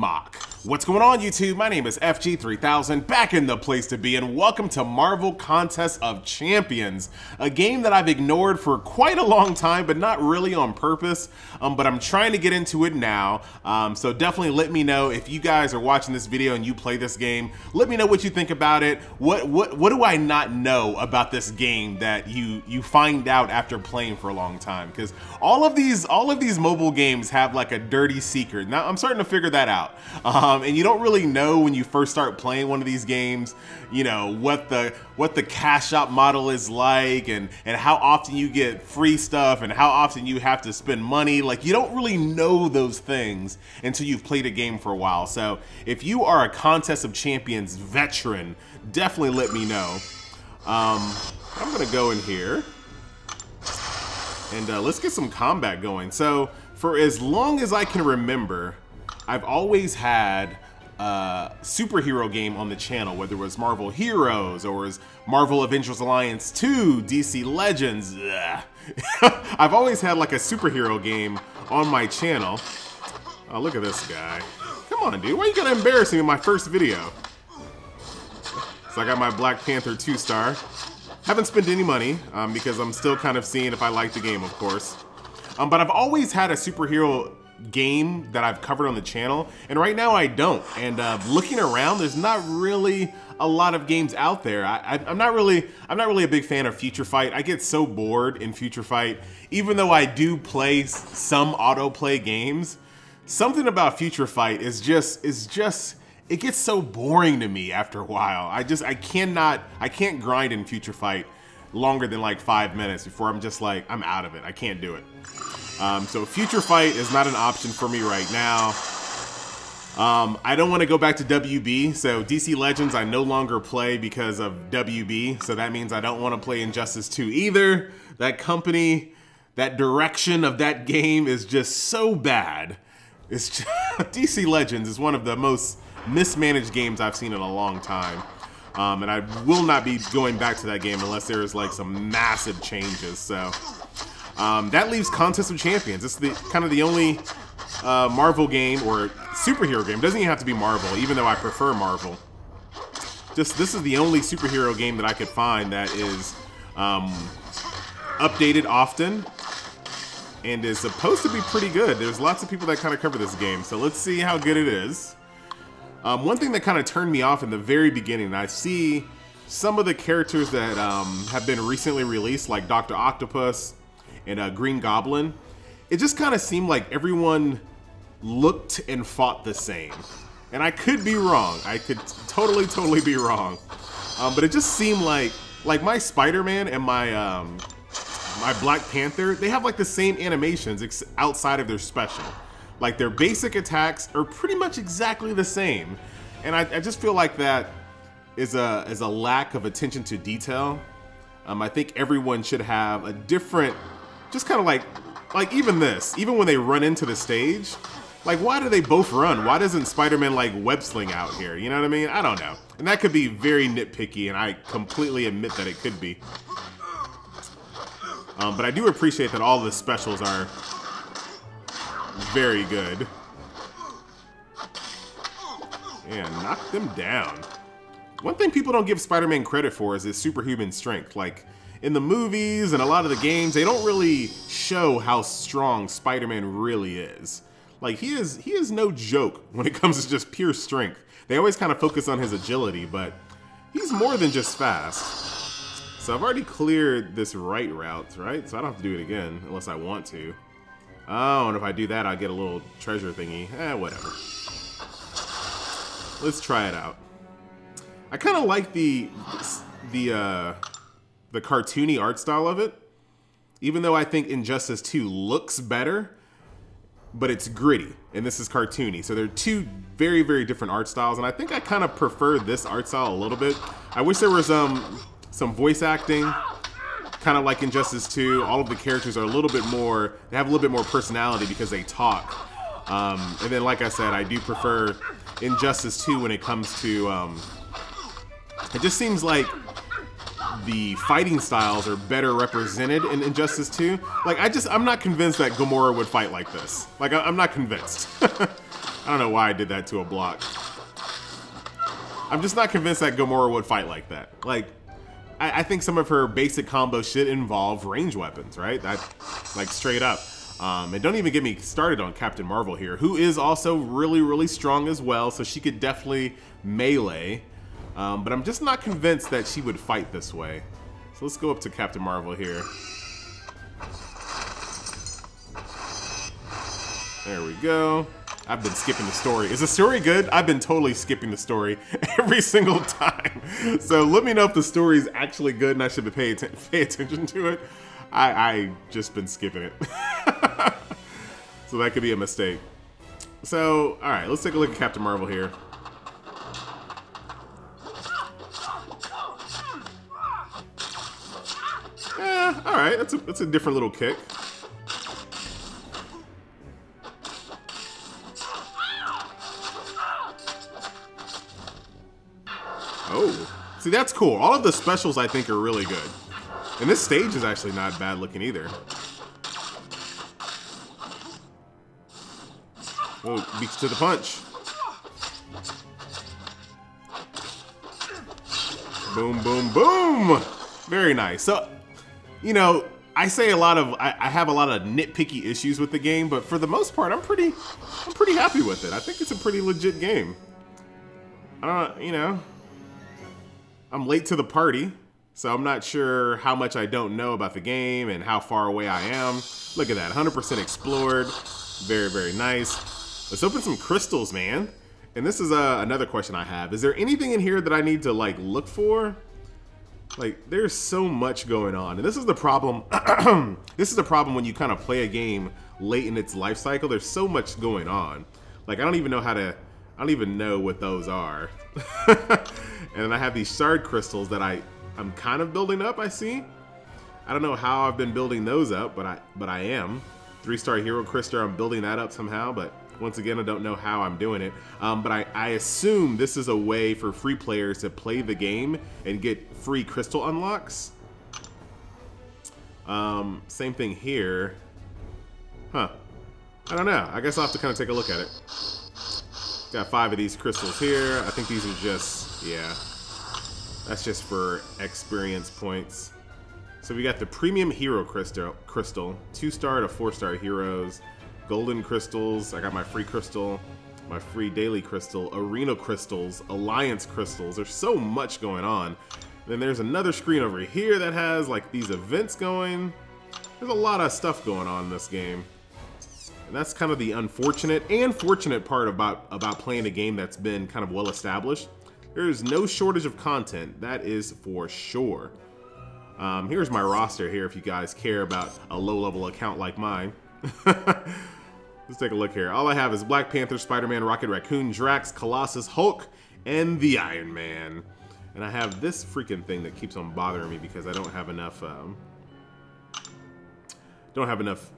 Mock. What's going on, YouTube? My name is FG3000, back in the place to be, and welcome to Marvel Contest of Champions, a game that I've ignored for quite a long time, but not really on purpose, but I'm trying to get into it now, so definitely let me know if you guys are watching this video and you play this game. Let me know what you think about it. What do I not know about this game that you find out after playing for a long time? Because all of these mobile games have like a dirty secret. Now I'm starting to figure that out. And you don't really know when you first start playing one of these games, you know, what the cash out model is like, and how often you get free stuff and how often you have to spend money. Like, you don't really know those things until you've played a game for a while. So if you are a Contest of Champions veteran, definitely let me know. I'm gonna go in here and let's get some combat going. So for as long as I can remember, I've always had a superhero game on the channel, whether it was Marvel Heroes or it was Marvel Avengers Alliance 2, DC Legends. I've always had like a superhero game on my channel. Oh, look at this guy. Come on, dude. Why you gotta embarrass me in my first video? So I got my Black Panther 2-star. Haven't spent any money because I'm still kind of seeing if I like the game, of course. But I've always had a superhero game that I've covered on the channel, and right now I don't. And looking around, there's not really a lot of games out there. I'm not really a big fan of Future Fight. I get so bored in Future Fight, even though I do play some autoplay games. Something about Future Fight is just it gets so boring to me after a while. I can't grind in Future Fight longer than like 5 minutes before I'm just like, I'm out of it. I can't do it. So Future Fight is not an option for me right now. I don't want to go back to WB, so DC Legends I no longer play because of WB, so that means I don't want to play Injustice 2 either. That company, that direction of that game is just so bad. It's just, DC Legends is one of the most mismanaged games I've seen in a long time. And I will not be going back to that game unless there is like some massive changes, so. That leaves Contest of Champions. It's kind of the only Marvel game or superhero game. It doesn't even have to be Marvel, even though I prefer Marvel. This is the only superhero game that I could find that is updated often and is supposed to be pretty good. There's lots of people that kind of cover this game, so let's see how good it is. One thing that kind of turned me off in the very beginning, I see some of the characters that have been recently released, like Dr. Octopus and Green Goblin. It just kind of seemed like everyone looked and fought the same. And I could be wrong. I could totally be wrong. But it just seemed like my Spider-Man and my my Black Panther, they have like the same animations outside of their special. Like their basic attacks are pretty much exactly the same. And I just feel like that is a lack of attention to detail. I think everyone should have a different, just kind of like even when they run into the stage, like why do they both run? Why doesn't Spider-Man like web sling out here? You know what I mean? I don't know. And that could be very nitpicky, and I completely admit that it could be. But I do appreciate that all the specials are very good. And knock them down. One thing people don't give Spider-Man credit for is his superhuman strength. Like, in the movies and a lot of the games, they don't really show how strong Spider-Man really is. Like, he is no joke when it comes to just pure strength. They always kind of focus on his agility, but he's more than just fast. So I've already cleared this right route, right? So I don't have to do it again unless I want to. Oh, and if I do that, I'll get a little treasure thingy. Whatever. Let's try it out. I kind of like the cartoony art style of it, even though I think Injustice 2 looks better, but it's gritty, and this is cartoony. So they're two very different art styles, and I think I kind of prefer this art style a little bit. I wish there was some voice acting, kind of like Injustice 2. All of the characters are a little bit more, they have a little bit more personality because they talk. And then, like I said, I do prefer Injustice 2 when it comes to, it just seems like the fighting styles are better represented in Injustice 2. Like, I'm not convinced that Gamora would fight like this. Like, I'm not convinced. I don't know why I did that to a block. I'm just not convinced that Gamora would fight like that. Like, I think some of her basic combos should involve range weapons, right? That, like, straight up. And don't even get me started on Captain Marvel here, who is also really, really strong as well, so she could definitely melee. But I'm just not convinced that she would fight this way. So let's go up to Captain Marvel here. There we go. I've been skipping the story. Is the story good? I've been totally skipping the story every single time. So let me know if the story is actually good and I should pay attention to it. I just been skipping it. So that could be a mistake. So, all right, let's take a look at Captain Marvel here. Yeah, all right, that's a different little kick. Oh, see, that's cool. All of the specials I think are really good. And this stage is actually not bad looking either. Oh, beats to the punch. Boom, boom, boom. Very nice. So, you know, I say a lot of, I have a lot of nitpicky issues with the game, but for the most part, I'm pretty happy with it. I think it's a pretty legit game. You know, I'm late to the party, so I'm not sure how much I don't know about the game and how far away I am. Look at that, 100% explored. Very, very nice. Let's open some crystals, man. And this is another question I have. Is there anything in here that I need to like look for? Like, there's so much going on. And this is the problem. This is the problem when you kind of play a game late in its life cycle. There's so much going on. Like, I don't even know what those are. And then I have these shard crystals that I'm kind of building up, I see. I don't know how I've been building those up, but I am. 3-star hero crystal, I'm building that up somehow, but once again, I don't know how I'm doing it. But I assume this is a way for free players to play the game and get free crystal unlocks. Same thing here. Huh. I don't know. I guess I'll have to kind of take a look at it. Got 5 of these crystals here. I think these are just, yeah. That's just for experience points. So we got the premium hero crystal, 2-star to 4-star heroes, golden crystals. I got my free crystal, my free daily crystal, arena crystals, alliance crystals. There's so much going on. Then there's another screen over here that has like these events going. There's a lot of stuff going on in this game. And that's kind of the unfortunate and fortunate part about playing a game that's been kind of well established. There's no shortage of content, that is for sure. Here's my roster here if you guys care about a low-level account like mine. Let's take a look here. All I have is Black Panther, Spider-Man, Rocket Raccoon, Drax, Colossus, Hulk, and the Iron Man. And I have this freaking thing that keeps on bothering me because I don't have enough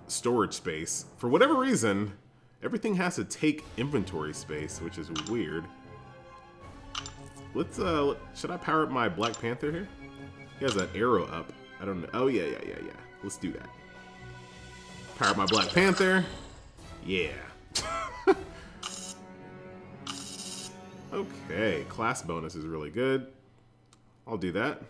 storage space. For whatever reason, everything has to take inventory space, which is weird. Let's should I power up my Black Panther here? He has an arrow up. I don't know. Oh yeah. Let's do that. Power up my Black Panther. Yeah. Okay, class bonus is really good. I'll do that.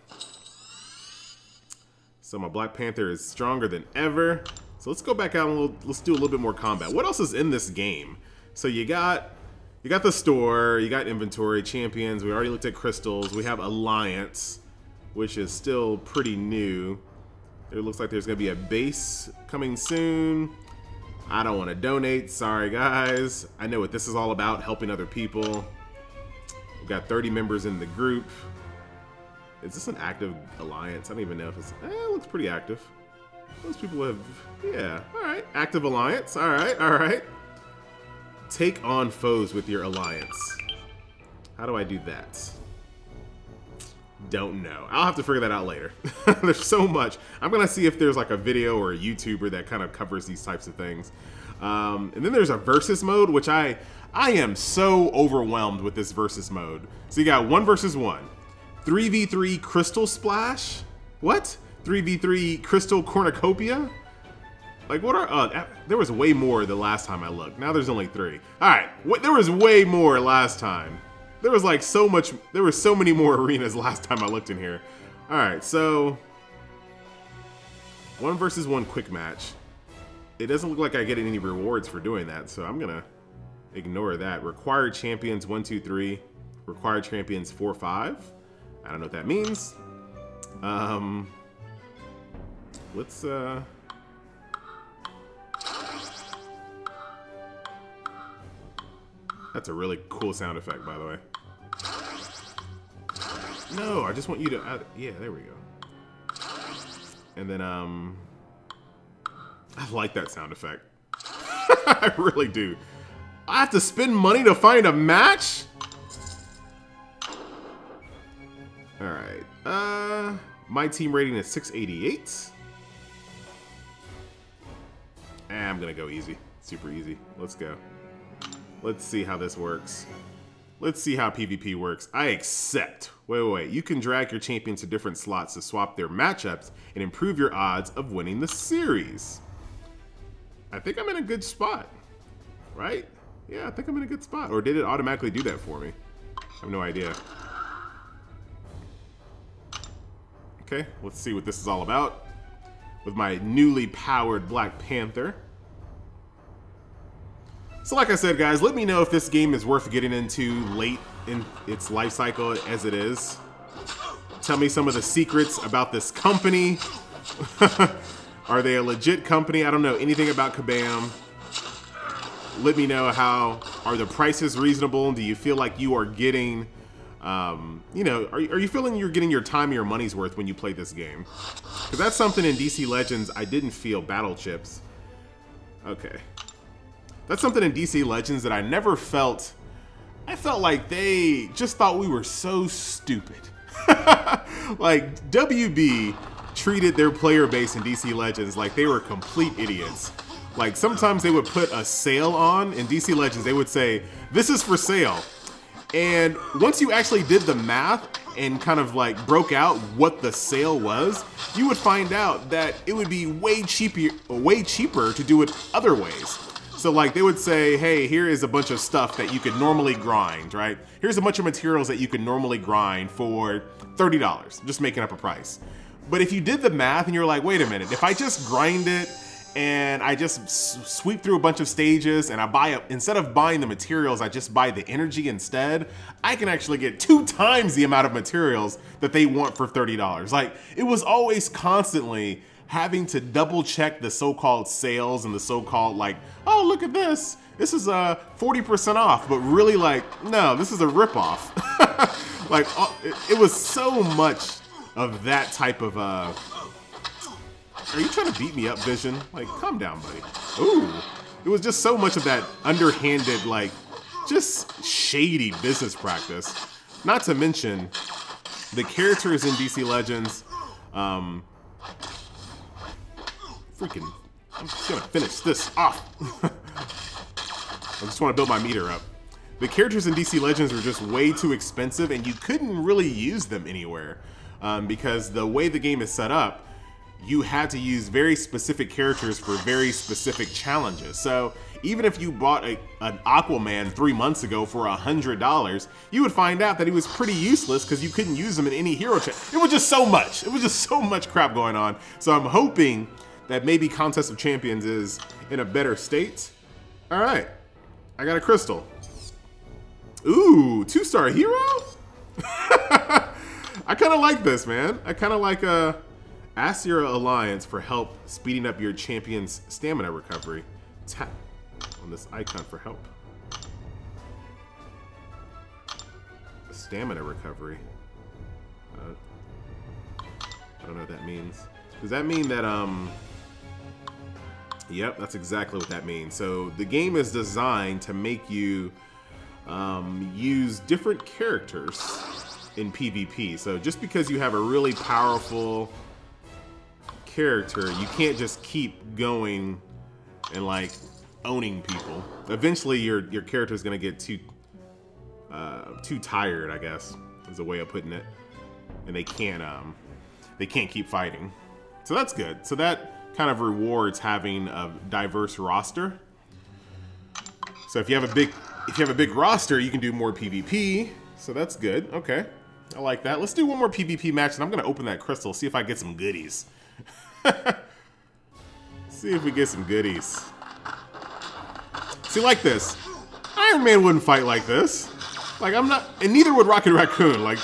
So my Black Panther is stronger than ever. So let's go back out and let's do a little bit more combat. What else is in this game? So you got the store, you got inventory, champions. We already looked at crystals. We have alliance, which is still pretty new. It looks like there's gonna be a base coming soon. I don't want to donate. Sorry, guys. I know what this is all about, helping other people. We've got 30 members in the group. Is this an active alliance? I don't even know if it's... it looks pretty active. Most people have... Yeah, alright. Active alliance. Alright. Take on foes with your alliance. How do I do that? Don't know. I'll have to figure that out later. There's so much. I'm going to see if there's like a video or a YouTuber that kind of covers these types of things. And then there's a versus mode, which I am so overwhelmed with this versus mode. So you got 1 versus 1. 3v3 Crystal Splash? What? 3v3 Crystal Cornucopia? Like, what are... there was way more the last time I looked. Now there's only 3. Alright, there was way more last time. There was like so much... There were so many more arenas last time I looked in here. Alright, so... 1 versus 1 quick match. It doesn't look like I get any rewards for doing that, so I'm gonna ignore that. Required champions 1, 2, 3. Required champions 4, 5. I don't know what that means. Let's That's a really cool sound effect, by the way. No, I just want you to yeah, there we go. And then I like that sound effect. I really do. I have to spend money to find a match? Alright. My team rating is 688. I'm gonna go easy. Super easy. Let's go. Let's see how this works. Let's see how PvP works. I accept. Wait. You can drag your champions to different slots to swap their matchups and improve your odds of winning the series. I think I'm in a good spot. Right? Yeah, I think I'm in a good spot. Or did it automatically do that for me? I have no idea. Okay, let's see what this is all about. With my newly powered Black Panther. So like I said, guys, let me know if this game is worth getting into late in its life cycle as it is. Tell me some of the secrets about this company. Are they a legit company? I don't know anything about Kabam. Let me know are the prices reasonable? Do you feel like you are getting, you know, are you feeling you're getting your time or your money's worth when you play this game? Because that's something in DC Legends I didn't feel. Battle chips. Okay. That's something in DC Legends that I never felt. I felt like they just thought we were so stupid. Like, WB treated their player base in DC Legends like they were complete idiots. Like, sometimes they would put a sale on in DC Legends. They would say, this is for sale. And once you actually did the math and kind of like broke out what the sale was, you would find out that it would be way cheaper to do it other ways. So like they would say, hey, here is a bunch of stuff that you could normally grind, right? Here's a bunch of materials that you could normally grind for $30, just making up a price. But if you did the math and you're like, wait a minute, if I just grind it and I just sweep through a bunch of stages and instead of buying the materials, I just buy the energy instead, I can actually get 2 times the amount of materials that they want for $30. Like, it was always constantly having to double check the so-called sales and the so-called like, oh, look at this. This is 40% off, but really like, no, this is a ripoff. Like, it was so much of that type of, are you trying to beat me up, Vision? Like, calm down, buddy. Ooh, it was just so much of that underhanded, like, just shady business practice. Not to mention the characters in DC Legends, freaking, I'm gonna finish this off. I just want to build my meter up. The characters in DC Legends were just way too expensive and you couldn't really use them anywhere. Because the way the game is set up, you had to use very specific characters for very specific challenges. So even if you bought an Aquaman 3 months ago for $100, you would find out that he was pretty useless because you couldn't use him in any hero challenge. It was just so much. It was just so much crap going on. So I'm hoping that maybe Contest of Champions is in a better state. All right, I got a crystal. Ooh, 2-star hero? I kind of like this, man. I kind of like ask your alliance for help speeding up your champion's stamina recovery. Tap on this icon for help. Stamina recovery. I don't know what that means. Does that mean that, yep, that's exactly what that means. So the game is designed to make you use different characters in PvP. So just because you have a really powerful character, you can't just keep going and like owning people. Eventually your character is gonna get too tired, I guess, is a way of putting it. And they can't keep fighting. So that's good. So that kind of rewards having a diverse roster. So if you have a big roster, you can do more PvP. So that's good. Okay, I like that. Let's do one more PvP match, and I'm gonna open that crystal, see if I get some goodies. See if we get some goodies. See, like this, Iron Man wouldn't fight like this. Like, I'm not, and neither would Rocket Raccoon. Like,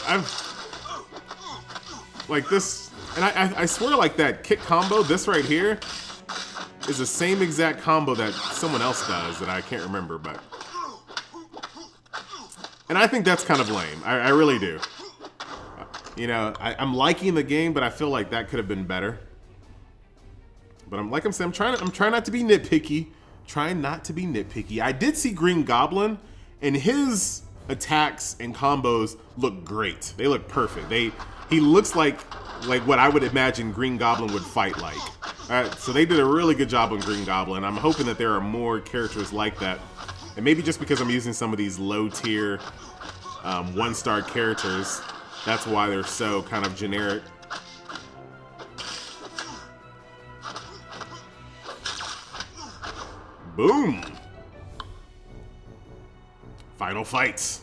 like this, and I swear, like that kick combo, this right here, is the same exact combo that someone else does that I can't remember, but. And I think that's kind of lame. I really do. You know, I'm liking the game, but I feel like that could have been better. But I'm saying, I'm trying not to be nitpicky. Trying not to be nitpicky. I did see Green Goblin, and his attacks and combos look great. They look perfect. He looks like what I would imagine Green Goblin would fight like. So they did a really good job on Green Goblin. I'm hoping that there are more characters like that. And maybe just because I'm using some of these low tier 1-star characters, that's why they're so kind of generic. Boom! Final fights.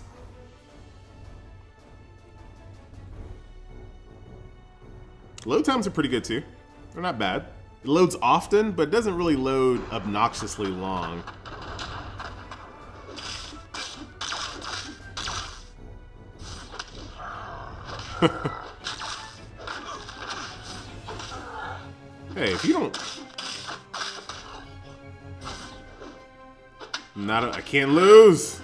Load times are pretty good too. They're not bad. It loads often, but doesn't really load obnoxiously long. Hey, if you don't... I can't lose.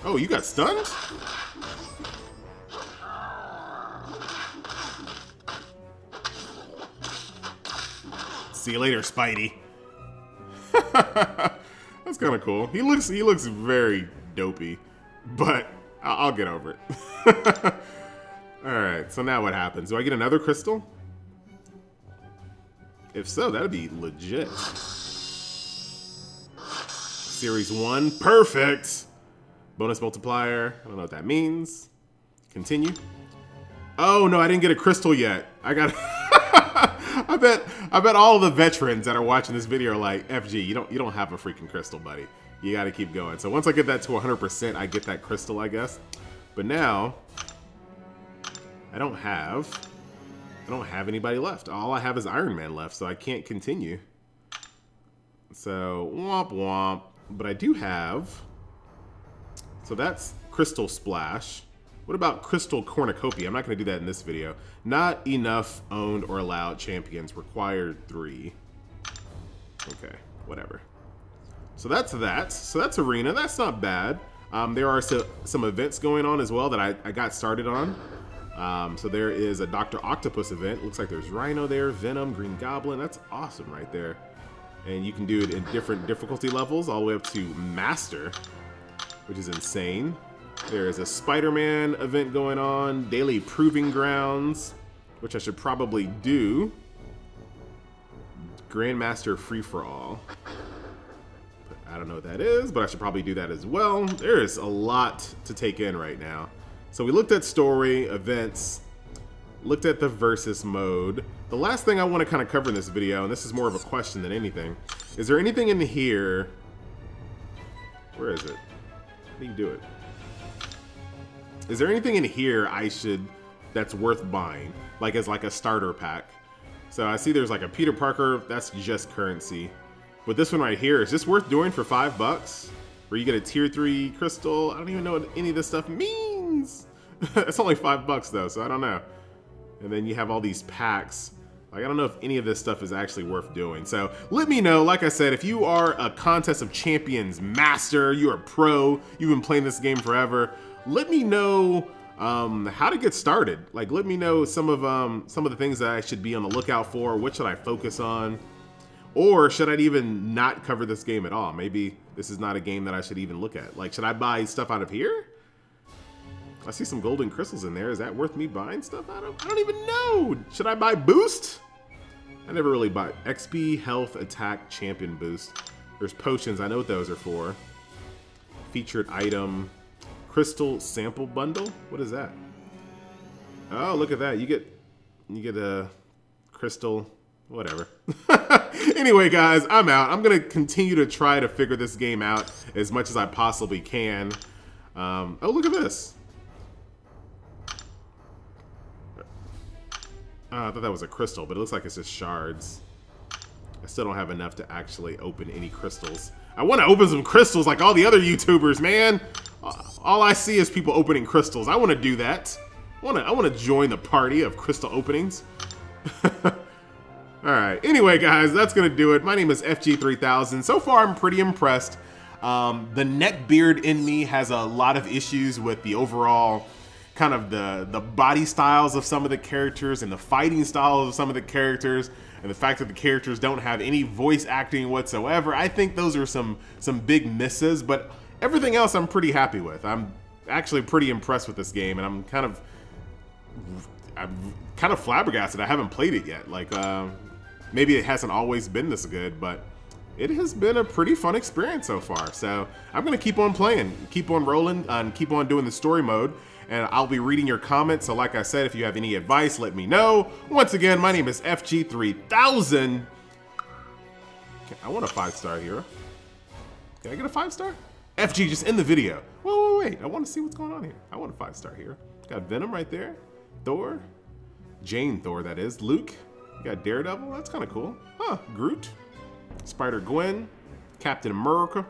Oh, you got stunned? See you later, Spidey. That's kind of cool. He looks very dopey, but I'll get over it. All right, so now what happens? Do I get another crystal? If so, that'd be legit. Series 1, perfect. Bonus multiplier, I don't know what that means. Continue. Oh no, I didn't get a crystal yet. I got. I bet all of the veterans that are watching this video are like, FG, you don't have a freaking crystal, buddy. You got to keep going. So once I get that to 100%, I get that crystal, I guess. But now, I don't have anybody left. All I have is Iron Man left, so I can't continue. So, womp womp. But I do have... So that's Crystal Splash. What about Crystal Cornucopia? I'm not going to do that in this video. Not enough owned or allowed champions. Required 3. Okay, whatever. So that's that. So that's Arena. That's not bad. There are some events going on as well that I got started on. So there is a Dr. Octopus event. Looks like there's Rhino there, Venom, Green Goblin. That's awesome right there. And you can do it in different difficulty levels, all the way up to Master, which is insane. There is a Spider-Man event going on, Daily Proving Grounds, which I should probably do. Grandmaster Free-for-All. I don't know what that is, but I should probably do that as well. There is a lot to take in right now. So we looked at story, events, looked at the versus mode. The last thing I want to kind of cover in this video, and this is more of a question than anything, is there anything in here? Where is it? How do you do it? Is there anything in here that's worth buying, like as like a starter pack? So I see there's like a Peter Parker, that's just currency. But this one right here, is this worth doing for $5? Where you get a tier 3 crystal? I don't even know what any of this stuff means. It's only $5 though, so I don't know. And then you have all these packs. Like, I don't know if any of this stuff is actually worth doing. So let me know, like I said, if you are a Contest of Champions master, you're a pro, you've been playing this game forever, let me know how to get started. Like, let me know some of the things that I should be on the lookout for. What should I focus on? Or should I even not cover this game at all? Maybe this is not a game that I should even look at. Like, should I buy stuff out of here? I see some golden crystals in there. Is that worth me buying stuff out of? I don't even know. Should I buy boost? I never really buy XP, health, attack, champion boost. There's potions. I know what those are for. Featured item, crystal sample bundle. What is that? Oh, look at that. You get a crystal, whatever. Anyway, guys, I'm out. I'm going to continue to try to figure this game out as much as I possibly can. Oh, look at this. I thought that was a crystal, but it looks like it's just shards. I still don't have enough to actually open any crystals. I want to open some crystals like all the other YouTubers, man. All I see is people opening crystals. I want to do that. I want to join the party of crystal openings. All right. Anyway, guys, that's going to do it. My name is FG3000. So far, I'm pretty impressed. The neckbeard in me has a lot of issues with the overall kind of the body styles of some of the characters and the fighting styles of some of the characters, and the fact that the characters don't have any voice acting whatsoever. I think those are some big misses, but everything else I'm pretty happy with. I'm actually pretty impressed with this game, and I'm kind of flabbergasted. I haven't played it yet. Like, maybe it hasn't always been this good, but it has been a pretty fun experience so far. So I'm gonna keep on playing, keep on rolling, and keep on doing the story mode. And I'll be reading your comments. So like I said, if you have any advice, let me know. Once again, my name is FG3000. I want a 5-star hero. Can I get a 5-star? FG, just end the video. Wait. I want to see what's going on here. I want a 5-star hero. Got Venom right there. Thor. Jane Thor, that is. Luke. You got Daredevil. That's kind of cool. Huh. Groot. Spider-Gwen. Captain America.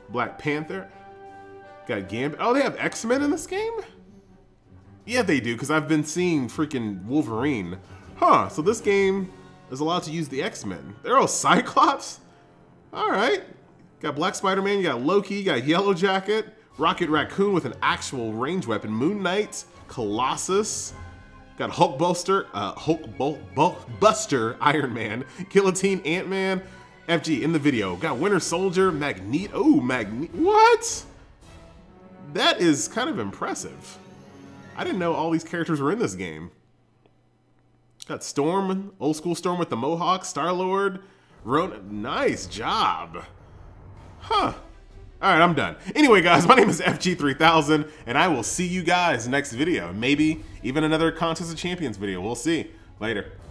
Black Panther. Got Gambit. Oh, they have X-Men in this game? Yeah, they do, because I've been seeing freaking Wolverine. Huh, so this game is allowed to use the X-Men. They're all Cyclops? All right. Got Black Spider-Man, you got Loki, you got Yellow Jacket, Rocket Raccoon with an actual range weapon, Moon Knight, Colossus, got Buster, Iron Man, Guillotine, Ant-Man, FG in the video. Got Winter Soldier, Magneto, what? That is kind of impressive. I didn't know all these characters were in this game. Got Storm, old school Storm with the Mohawk, Star-Lord, Ronan. Nice job. Huh. All right, I'm done. Anyway, guys, my name is FG3000, and I will see you guys next video. Maybe even another Contest of Champions video. We'll see. Later.